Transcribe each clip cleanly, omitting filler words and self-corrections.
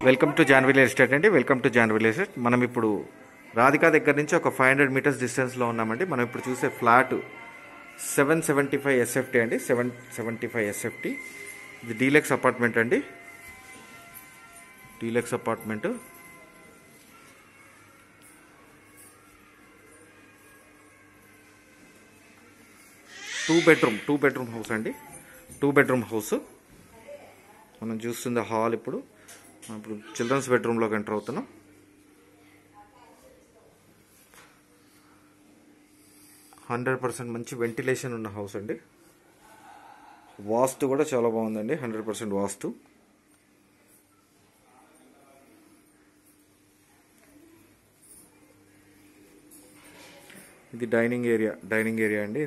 Welcome to Janvil estate అండి. Welcome to Janvil estate. మనం ఇప్పుడు రాధికా దగ్గర నుంచి ఒక 500 మీటర్స్ డిస్టెన్స్లో ఉన్నామండి. మనం ఇప్పుడు చూసే ఫ్లాట్ 775 ఎస్ఎఫ్టీ అండి. 775 ఎస్ఎఫ్టీ. ఇది డీలక్స్ అపార్ట్మెంట్ అండి. Deluxe apartment. Two bedroom house అండి. 2 బెడ్రూమ్ హౌస్. మనం చూస్తుంది హాల్. ఇప్పుడు చిల్డ్రన్స్ బెడ్రూమ్లోకి ఎంటర్ అవుతున్నాం. %100% మంచి వెంటిలేషన్ ఉన్న హౌస్ అండి. వాస్తు కూడా చాలా బాగుందండి. 100% వాస్తు. ఇది డైనింగ్ ఏరియా అండి.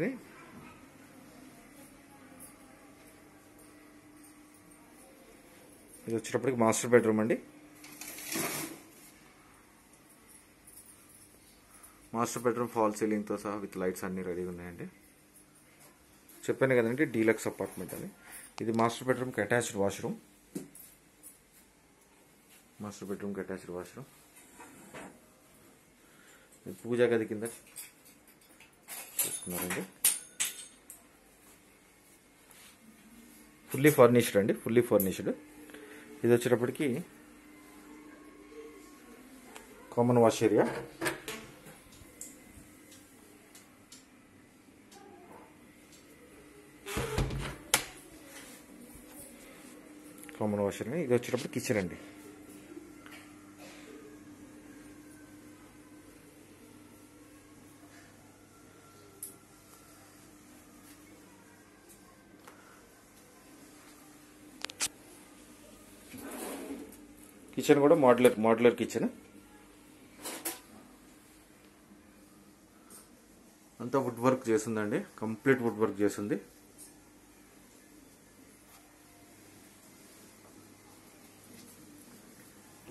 ఇది వచ్చేటప్పటికి మాస్టర్ బెడ్రూమ్ అండి. మాస్టర్ బెడ్రూమ్ ఫాల్ సీలింగ్తో సహా విత్ లైట్స్ అన్నీ రెడీగా ఉన్నాయండి. చెప్పాను కదండి డీలక్స్ అపార్ట్మెంట్ అని. ఇది మాస్టర్ బెడ్రూమ్కి అటాచ్డ్ వాష్రూమ్. పూజా గది కింద చూసుకున్నారండి. Fully furnished. ఇది వచ్చేటప్పటికి కామన్ వాష్ ఏరియా. ఇది వచ్చేటప్పుడు కిచెన్ అండి. కిచెన్ కూడా మోడ్యులర్ కిచెన్. అంతా వుడ్ వర్క్ చేస్తుందండి. కంప్లీట్ వుడ్ వర్క్ చేస్తుంది.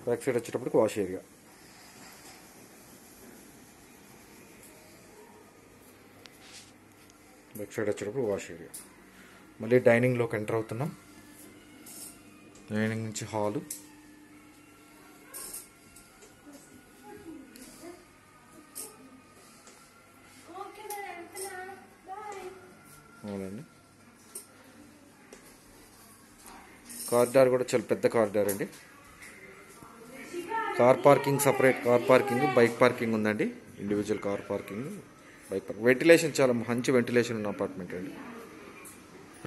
బ్యాక్ సైడ్ వచ్చేటప్పటికి వాష్ ఏరియా. మళ్ళీ డైనింగ్లోకి ఎంటర్ అవుతున్నాం. డైనింగ్ నుంచి హాలు. అవునండి. కారిడార్ కూడా చాలా పెద్ద కారిడార్ అండి. Car parking, separate car parking, bike parking ఉందండి. Individual car parking, bike parking. Ventilation చాలా మంచి వెంటిలేషన్ ఉన్న అపార్ట్మెంట్ అండి.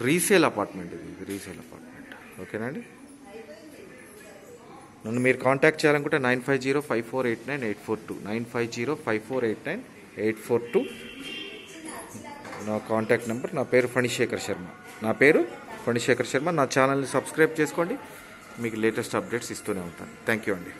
రీసేల్ అపార్ట్మెంట్ ఇది. ఓకేనా అండి. నన్ను మీరు కాంటాక్ట్ చేయాలనుకుంటే 9505489842 9505489842 నా కాంటాక్ట్ నెంబర్. నా పేరు ఫణిశేఖర్ శర్మ. నా ఛానల్ని సబ్స్క్రైబ్ చేసుకోండి. మీకు లేటెస్ట్ అప్డేట్స్ ఇస్తూనే ఉంటాను. థ్యాంక్ యూ అండి.